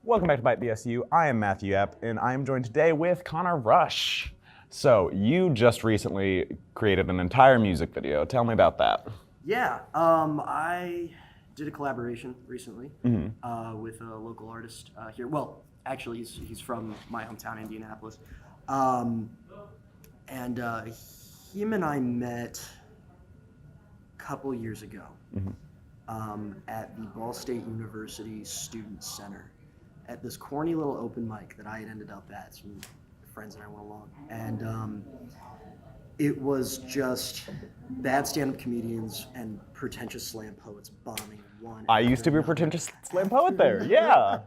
Welcome back to Byte BSU. I am Matthew Yapp, and I am joined today with Connor Rush. So, you just recently created an entire music video. Tell me about that. Yeah, I did a collaboration recently with a local artist here. Well, actually, he's from my hometown, Indianapolis. And him and I met a couple years ago at the Ball State University Student Center at this corny little open mic that I had ended up at. Some friends and I went along. And it was just bad stand-up comedians and pretentious slam poets bombing one. I used to be a pretentious slam poet there, yeah.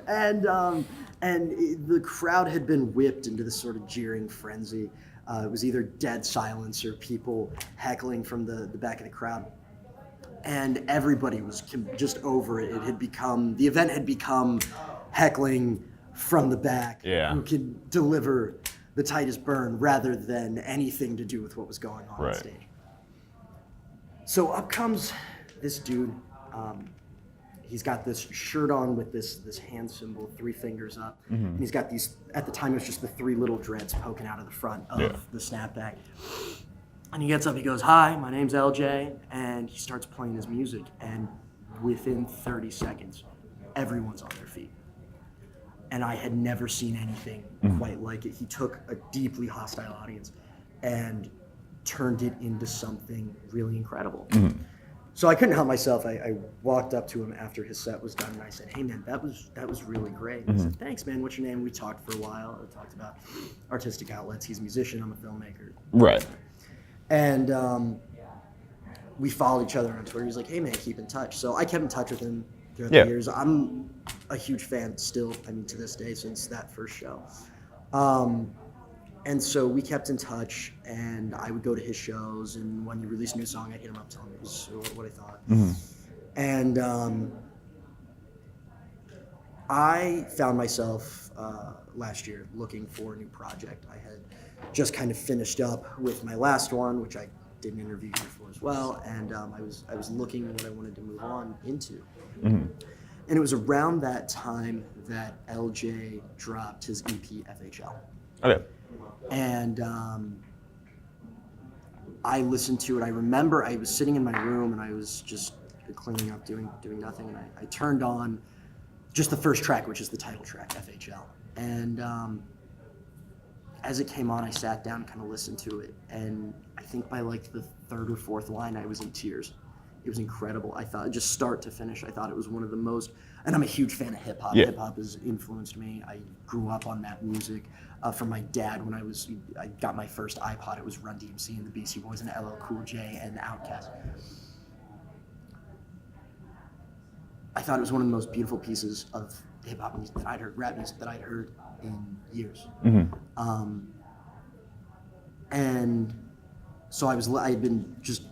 And the crowd had been whipped into this sort of jeering frenzy. It was either dead silence or people heckling from the back of the crowd. And everybody was just over it. The event had become heckling from the back. Yeah. Who could deliver the tightest burn rather than anything to do with what was going on stage. So up comes this dude. He's got this shirt on with this hand symbol, 3 fingers up. And he's got these, at the time it was just the 3 little dreads poking out of the front of the snapback. And he gets up, he goes, "Hi, my name's LJ," and he starts playing his music. And within 30 seconds, everyone's on their feet. And I had never seen anything quite like it. He took a deeply hostile audience and turned it into something really incredible. So I couldn't help myself. I walked up to him after his set was done and I said, "Hey man, that was really great." He said, "Thanks man, what's your name?" We talked for a while. We talked about artistic outlets. He's a musician, I'm a filmmaker. Right. And we followed each other on Twitter. He's like, "Hey man, keep in touch." So I kept in touch with him throughout the years. I'm a huge fan still, to this day, since that first show. And so we kept in touch, and I would go to his shows, and when he released a new song, I'd hit him up, tell him it was what I thought. And I found myself last year looking for a new project. I had just kind of finished up with my last one, which I did an interview here for as well, and I was looking at what I wanted to move on into. And it was around that time that LJ dropped his EP FHL. Okay. And I listened to it. I remember I was sitting in my room and I was just cleaning up, doing nothing, and I turned on just the first track, which is the title track, FHL. And as it came on, I sat down and kind of listened to it, and I think by like the 3rd or 4th line, I was in tears. It was incredible. I thought, just start to finish, I thought it was one of the most, and I'm a huge fan of hip hop. Yeah. Hip hop has influenced me. I grew up on that music from my dad. When I got my first iPod, it was Run DMC and the Beastie Boys and LL Cool J and Outkast. I thought it was one of the most beautiful pieces of hip hop music that I'd heard, rap music that I'd heard in years. And so I had been just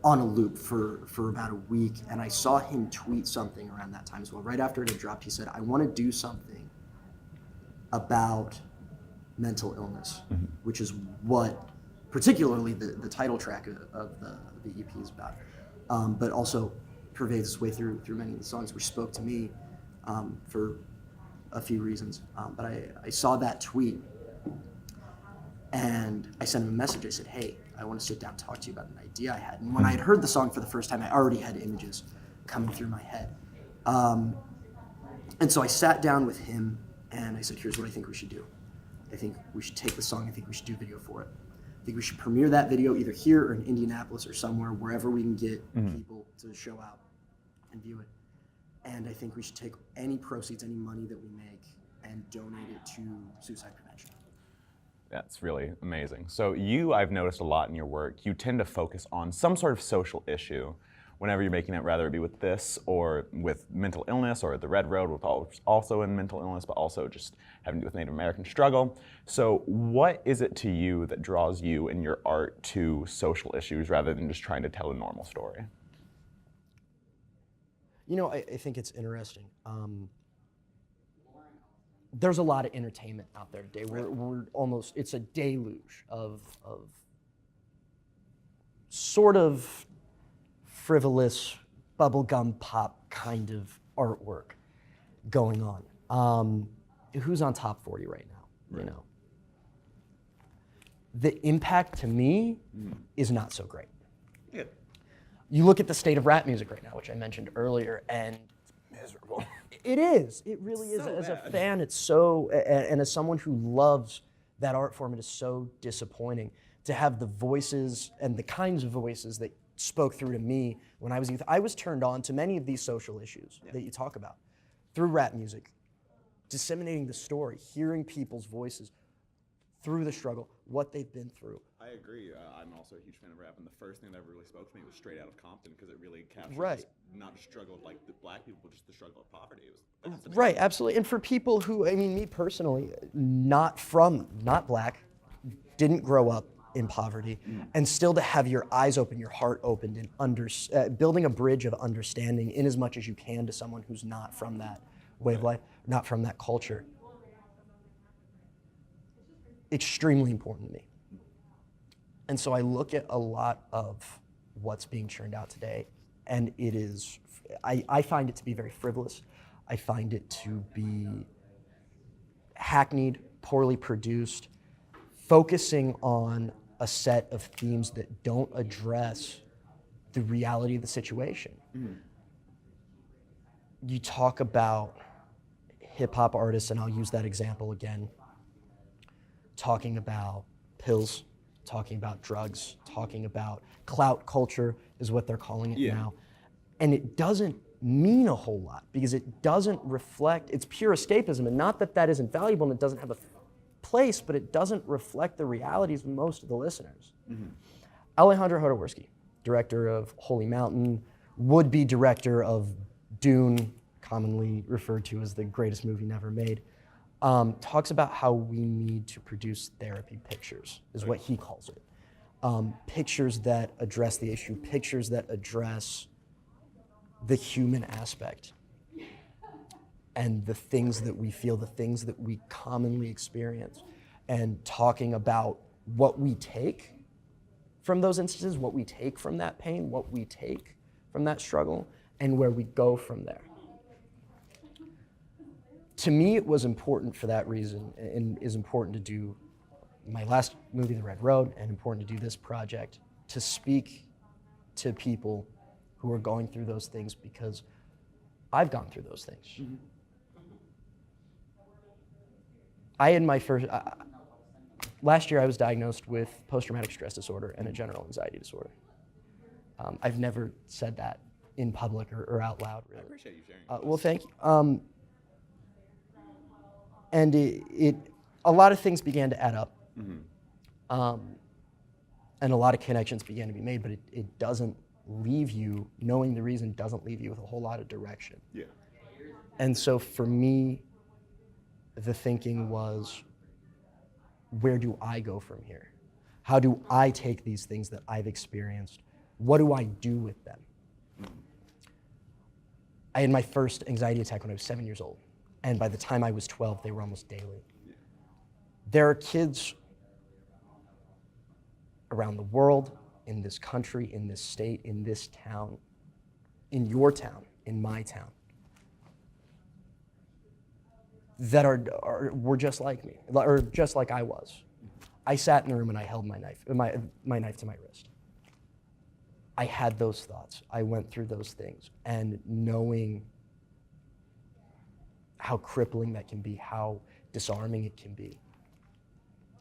on a loop for about a week, and I saw him tweet something around that time as well. Right after it had dropped, he said, "I want to do something about mental illness," which is what particularly the title track of the EP is about, but also pervades its way through many of the songs, which spoke to me for a few reasons. But I saw that tweet, and I sent him a message. I said, "Hey, I want to sit down and talk to you about an idea I had." And when I had heard the song for the first time, I already had images coming through my head. And so I sat down with him and I said, "Here's what I think we should do. I think we should take the song. I think we should do a video for it. I think we should premiere that video either here or in Indianapolis or somewhere, wherever we can get people to show out and view it. And I think we should take any proceeds, any money that we make, and donate it to suicide prevention." That's really amazing. So I've noticed a lot in your work, you tend to focus on some sort of social issue whenever you're making it, whether it be with this or with mental illness, or The Red Road, with also in mental illness, but also just having to do with Native American struggle. So what is it to you that draws you in your art to social issues rather than just trying to tell a normal story? I think it's interesting. There's a lot of entertainment out there today. We're almost, it's a deluge of sort of frivolous bubblegum pop kind of artwork going on. Who's on top 40 right now? You know, the impact to me is not so great. Yeah. You look at the state of rap music right now, which I mentioned earlier, and Miserable. it is. It really is. So As a bad. fan, it's so, and as someone who loves that art form, it is so disappointing to have the voices and the kinds of voices that spoke through to me when I was youth. I was turned on to many of these social issues that you talk about through rap music, disseminating the story, hearing people's voices through the struggle, what they've been through. I agree. I'm also a huge fan of rap, and the first thing that really spoke to me was Straight Out of Compton, because it really captured Right. not just struggle of like the black people, but just the struggle of poverty. It was fascinating. Right, absolutely. And for people who, I mean, me personally, not black, didn't grow up in poverty, and still to have your eyes open, your heart opened, and building a bridge of understanding in as much as you can to someone who's not from that way of life, not from that culture. Extremely important to me. And so I look at a lot of what's being churned out today, and it is, I find it to be very frivolous. I find it to be hackneyed, poorly produced, focusing on a set of themes that don't address the reality of the situation. You talk about hip hop artists, and I'll use that example again, talking about pills, talking about drugs, talking about clout culture is what they're calling it now. And it doesn't mean a whole lot because it doesn't reflect, it's pure escapism, and not that that isn't valuable and it doesn't have a place, but it doesn't reflect the realities of most of the listeners. Alejandro Jodorowsky, director of Holy Mountain, would-be director of Dune, commonly referred to as the greatest movie never made, talks about how we need to produce therapy pictures, is what he calls it. Pictures that address the issue, pictures that address the human aspect and the things that we feel, the things that we commonly experience, and talking about what we take from those instances, what we take from that pain, what we take from that struggle, and where we go from there. To me, it was important for that reason, and is important to do my last movie, The Red Road, and important to do this project, to speak to people who are going through those things, because I've gone through those things. I had my first, last year I was diagnosed with post-traumatic stress disorder and a general anxiety disorder. I've never said that in public or out loud, really. I appreciate you sharing. Well, thank you. And a lot of things began to add up. And a lot of connections began to be made, but it doesn't leave you, knowing the reason doesn't leave you with a whole lot of direction. Yeah. And so for me, the thinking was, where do I go from here? How do I take these things that I've experienced? What do I do with them? I had my first anxiety attack when I was 7 years old. And by the time I was 12, they were almost daily. There are kids around the world, in this country, in this state, in this town, in your town, in my town, that were just like me, or just like I was. I sat in the room and I held my knife to my wrist. I had those thoughts. I went through those things, and knowing how crippling that can be, how disarming it can be,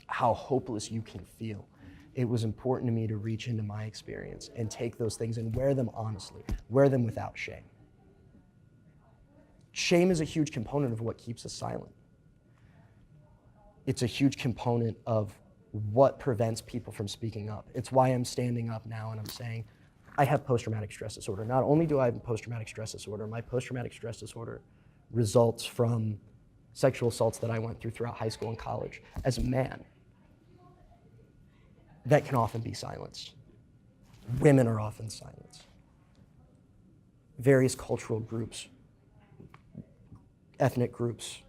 how hopeless you can feel. It was important to me to reach into my experience and take those things and wear them honestly, wear them without shame. Shame is a huge component of what keeps us silent. It's a huge component of what prevents people from speaking up. It's why I'm standing up now and I'm saying, I have post-traumatic stress disorder. Not only do I have post-traumatic stress disorder, my post-traumatic stress disorder results from sexual assaults that I went through throughout high school and college as a man. That can often be silenced. Women are often silenced. Various cultural groups, ethnic groups,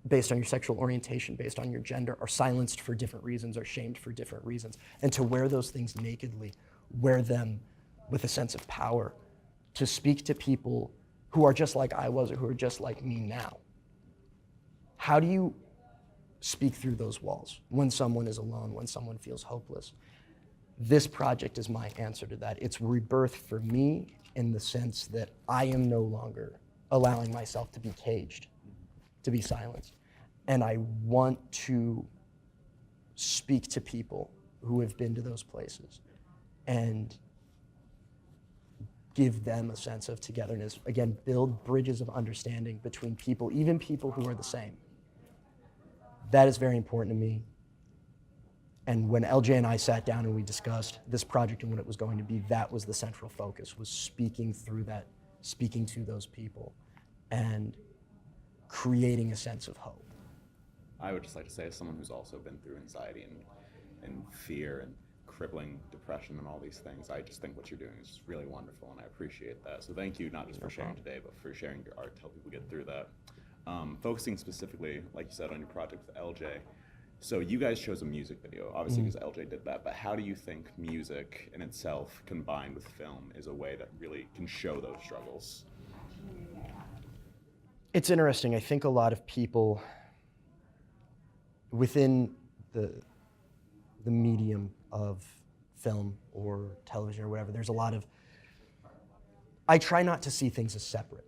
based on your sexual orientation, based on your gender, are silenced for different reasons, are shamed for different reasons. And to wear those things nakedly, wear them with a sense of power, to speak to people who are just like I was or who are just like me now. How do you speak through those walls when someone is alone, when someone feels hopeless? This project is my answer to that. It's rebirth for me in the sense that I am no longer allowing myself to be caged, to be silenced. And I want to speak to people who have been to those places and give them a sense of togetherness. Again, build bridges of understanding between people, even people who are the same. That is very important to me. And when LJ and I sat down and we discussed this project and what it was going to be, that was the central focus, was speaking through that, speaking to those people and creating a sense of hope. I would just like to say, as someone who's also been through anxiety and fear and crippling depression and all these things, I just think what you're doing is just really wonderful, and I appreciate that. So thank you, not just for sharing today, but for sharing your art to help people get through that. Focusing specifically, like you said, on your project with LJ, so you guys chose a music video, obviously because LJ did that, but how do you think music in itself combined with film is a way that really can show those struggles? It's interesting. I think a lot of people within the medium of film or television or whatever, there's a lot of, I try not to see things as separate.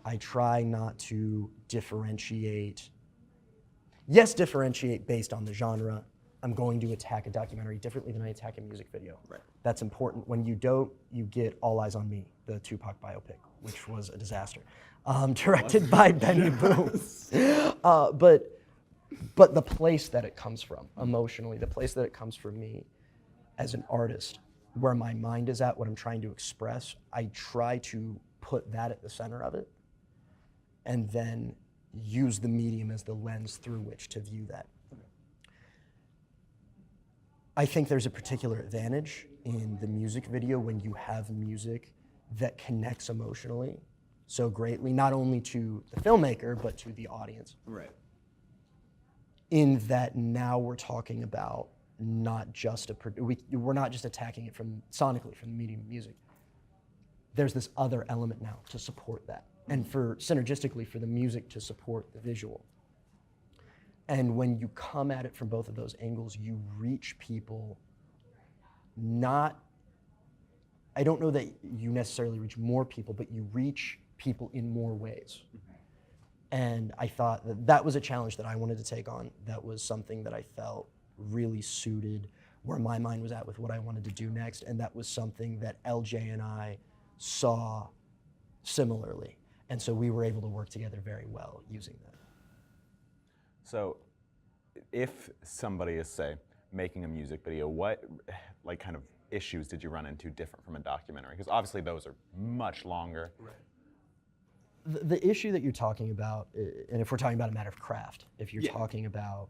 I try not to differentiate. Yes, differentiate based on the genre. I'm going to attack a documentary differently than I attack a music video. Right. That's important. When you don't, you get All Eyes on Me, the Tupac biopic, which was a disaster, directed by Benny Boom. But the place that it comes from, emotionally, the place that it comes from me as an artist, where my mind is at, what I'm trying to express, I try to put that at the center of it, and then use the medium as the lens through which to view that. I think there's a particular advantage in the music video when you have music that connects emotionally so greatly, not only to the filmmaker, but to the audience. Right. In that now we're talking about not just we're not just attacking it from sonically from the medium of music. There's this other element now to support that, and for synergistically for the music to support the visual. And when you come at it from both of those angles, you reach people not, I don't know that you necessarily reach more people, but you reach people in more ways. And I thought that was a challenge that I wanted to take on. That was something that I felt really suited where my mind was at with what I wanted to do next. And that was something that LJ and I saw similarly. And so we were able to work together very well using that. So if somebody is, say, making a music video, what like kind of issues did you run into different from a documentary? Because obviously those are much longer. Right. The issue that you're talking about, and if we're talking about a matter of craft, if you're talking about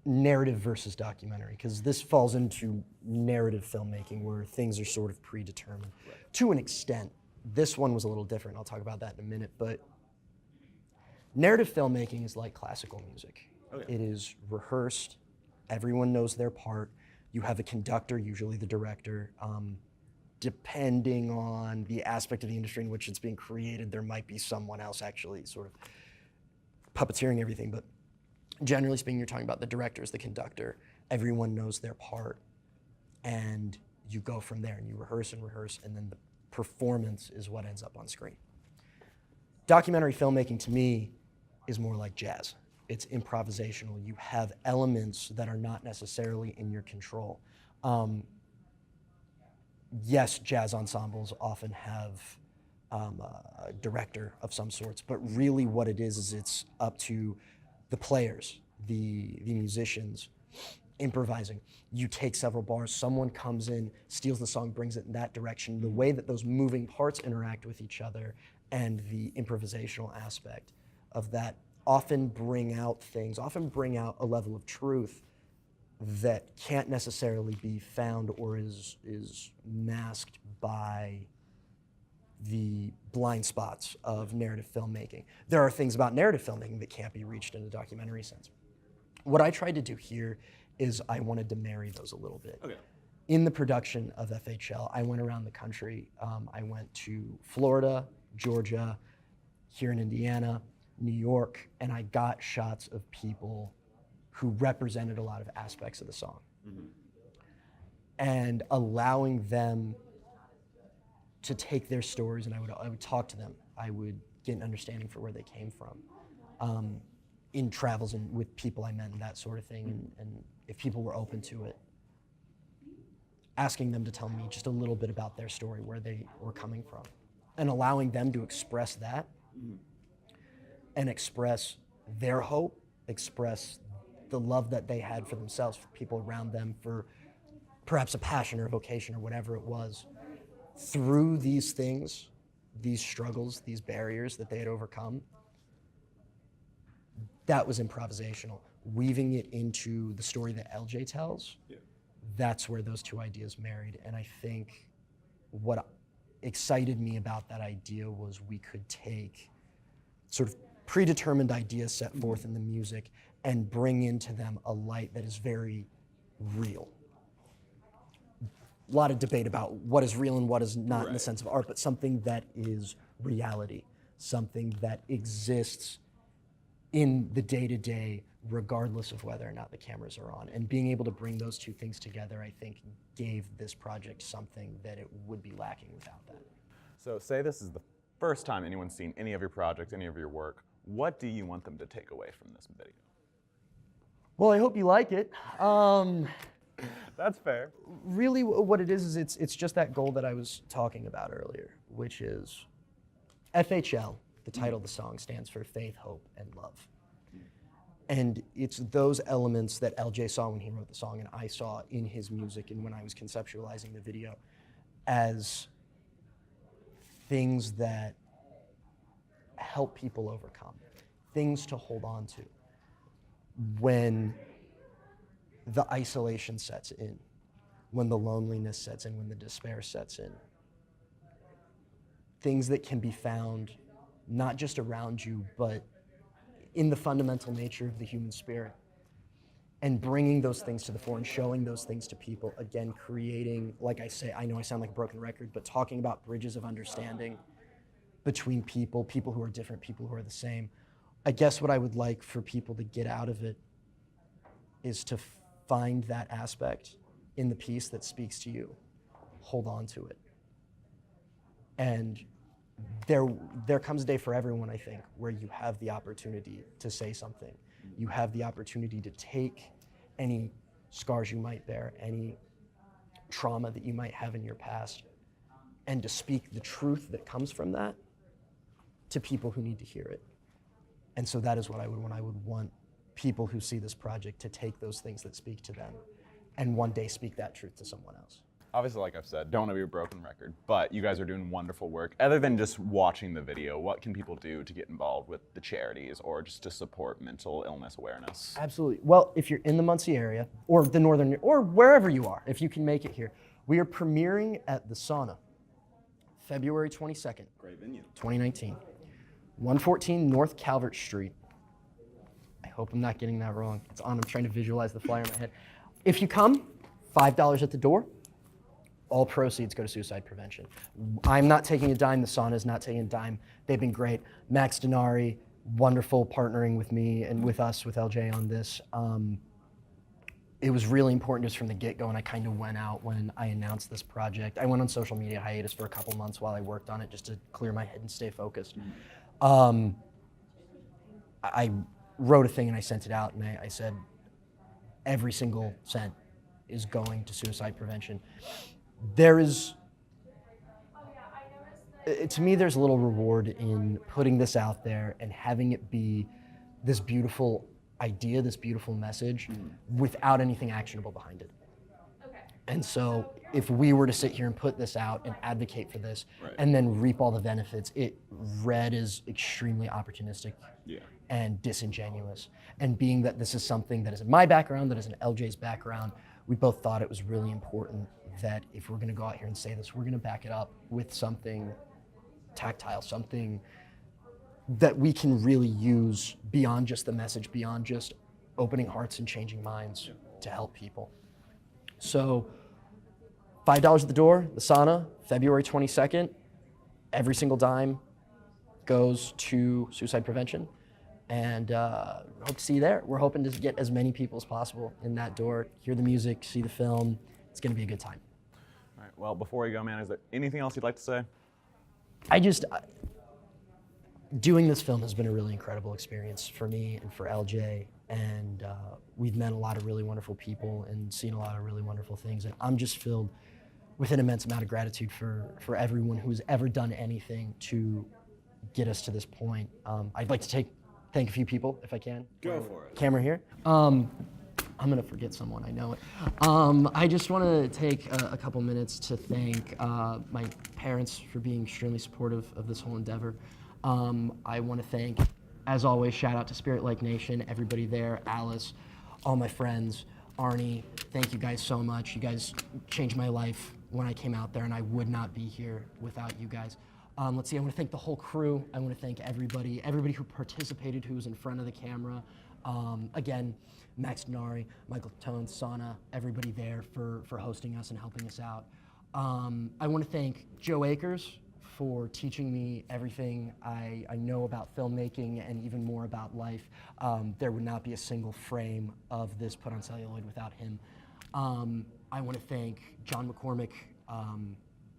narrative versus documentary, because this falls into narrative filmmaking where things are sort of predetermined. Right. To an extent. This one was a little different. I'll talk about that in a minute. But narrative filmmaking is like classical music. Okay. It is rehearsed. Everyone knows their part. You have a conductor, usually the director. Depending on the aspect of the industry in which it's being created, there might be someone else actually sort of puppeteering everything. But generally speaking, you're talking about the directors, the conductor. Everyone knows their part. And you go from there and you rehearse, and then the performance is what ends up on screen. Documentary filmmaking to me is more like jazz. It's improvisational. You have elements that are not necessarily in your control. Yes, jazz ensembles often have a director of some sorts, but really what it is it's up to the players, the musicians, improvising. You take several bars, someone comes in, steals the song, brings it in that direction. The way that those moving parts interact with each other and the improvisational aspect of that often bring out a level of truth that can't necessarily be found or is masked by the blind spots of narrative filmmaking. There are things about narrative filmmaking that can't be reached in a documentary sense. What I tried to do here is I wanted to marry those a little bit. Okay. in the production of FHL, I went around the country. I went to Florida, Georgia, here in Indiana, New York, and I got shots of people who represented a lot of aspects of the song. Mm-hmm. And allowing them to take their stories, and I would talk to them. I would get an understanding for where they came from in travels and with people I met and that sort of thing, and if people were open to it, asking them to tell me just a little bit about their story, where they were coming from, and allowing them to express that and express their hope, express the love that they had for themselves, for people around them, for perhaps a passion or a vocation or whatever it was. Through these things, these struggles, these barriers that they had overcome, that was improvisational. Weaving it into the story that LJ tells, that's where those two ideas married. And I think what excited me about that idea was we could take sort of predetermined ideas set forth in the music and bring into them a light that is very real. A lot of debate about what is real and what is not in the sense of art, but something that is reality, something that exists in the day-to-day, regardless of whether or not the cameras are on. And being able to bring those two things together, I think, gave this project something that it would be lacking without that. So say this is the first time anyone's seen any of your projects, any of your work. What do you want them to take away from this video? Well, I hope you like it. That's fair. Really what it is it's just that goal that I was talking about earlier, which is FHL, the title of the song, stands for faith, hope, and love. And it's those elements that LJ saw when he wrote the song and I saw in his music and when I was conceptualizing the video as things that help people overcome, things to hold on to when the isolation sets in, when the loneliness sets in, when the despair sets in. Things that can be found not just around you, but in the fundamental nature of the human spirit. And bringing those things to the fore and showing those things to people, again, creating, like I say, I know I sound like a broken record, but talking about bridges of understanding between people who are different, people who are the same. I guess what I would like for people to get out of it is to find that aspect in the piece that speaks to you. Hold on to it. And there comes a day for everyone, I think, where you have the opportunity to say something. You have the opportunity to take any scars you might bear, any trauma that you might have in your past, and to speak the truth that comes from that to people who need to hear it. And so that is what I would want. I would want people who see this project to take those things that speak to them and one day speak that truth to someone else. Obviously, like I've said, don't want to be a broken record, but you guys are doing wonderful work. Other than just watching the video, what can people do to get involved with the charities or just to support mental illness awareness? Absolutely. Well, if you're in the Muncie area or the northern, or wherever you are, if you can make it here, we are premiering at the Sauna, February 22nd, Great venue. 2019, 114 North Calvert Street. I hope I'm not getting that wrong. It's on, I'm trying to visualize the flyer in my head. If you come, $5 at the door. All proceeds go to suicide prevention. I'm not taking a dime. The Sauna is not taking a dime. They've been great. Max Denari, wonderful partnering with me and with us, with LJ on this. It was really important just from the get-go, and I kind of went out when I announced this project. I went on social media hiatus for a couple months while I worked on it just to clear my head and stay focused. I wrote a thing and I sent it out, and I said, every single cent is going to suicide prevention. There is, to me, there's a little reward in putting this out there and having it be this beautiful idea, this beautiful message, without anything actionable behind it. And so if we were to sit here and put this out and advocate for this and then reap all the benefits, it read as extremely opportunistic and disingenuous. And being that this is something that is in my background, that is in LJ's background, we both thought it was really important that if we're gonna go out here and say this, we're gonna back it up with something tactile, something that we can really use beyond just the message, beyond just opening hearts and changing minds to help people. So $5 at the door, the sauna, February 22nd. Every single dime goes to suicide prevention. And hope to see you there. We're hoping to get as many people as possible in that door, hear the music, see the film. It's going to be a good time. All right, well, before we go, man, is there anything else you'd like to say? Doing this film has been a really incredible experience for me and for LJ. And we've met a lot of really wonderful people and seen a lot of really wonderful things. And I'm just filled with an immense amount of gratitude for everyone who's ever done anything to get us to this point. I'd like to thank a few people, if I can. Go for it. Camera here. I'm gonna forget someone, I know it. I just wanna take a couple minutes to thank my parents for being extremely supportive of this whole endeavor. I wanna thank, as always, shout out to Spirit Lake Nation, everybody there, Alice, all my friends, Arnie, thank you guys so much. You guys changed my life when I came out there, and I would not be here without you guys. Let's see, I want to thank the whole crew. I want to thank everybody who participated, who was in front of the camera. Again, Max Denari, Michael Tone, Sana, everybody there for hosting us and helping us out. I want to thank Joe Akers for teaching me everything I know about filmmaking and even more about life. There would not be a single frame of this put on celluloid without him. I want to thank John McCormick,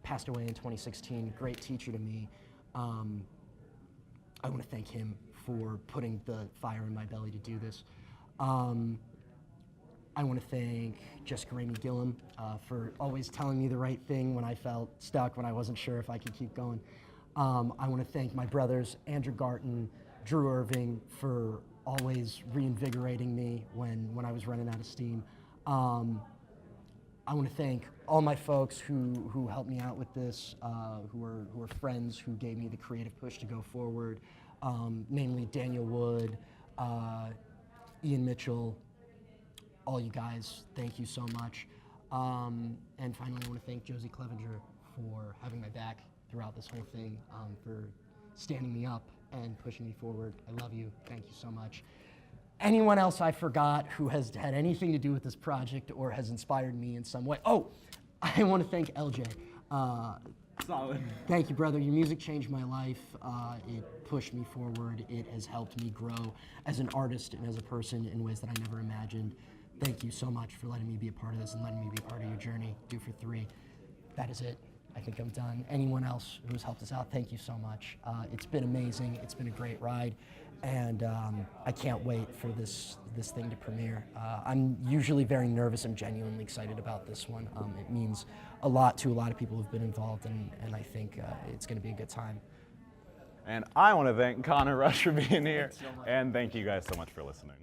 passed away in 2016, great teacher to me. I want to thank him for putting the fire in my belly to do this. I want to thank Jessica Ramey Gillum for always telling me the right thing when I felt stuck, when I wasn't sure if I could keep going. I want to thank my brothers, Andrew Garton, Drew Irving, for always reinvigorating me when I was running out of steam. I want to thank all my folks who helped me out with this, who are friends, who gave me the creative push to go forward, namely Daniel Wood, Ian Mitchell, all you guys, thank you so much. And finally, I want to thank Josie Clevenger for having my back throughout this whole thing, for standing me up and pushing me forward. I love you, thank you so much. Anyone else I forgot who has had anything to do with this project or has inspired me in some way. Oh, I want to thank LJ. Solid. Thank you, brother. Your music changed my life. It pushed me forward. It has helped me grow as an artist and as a person in ways that I never imagined. Thank you so much for letting me be a part of this and letting me be a part of your journey. Do for 3. That is it. I think I'm done. Anyone else who's helped us out, thank you so much. It's been amazing. It's been a great ride. And I can't wait for this thing to premiere. I'm usually very nervous. I'm genuinely excited about this one. It means a lot to a lot of people who've been involved, and I think it's going to be a good time. And I want to thank Connor Rush for being here. And thank you guys so much for listening.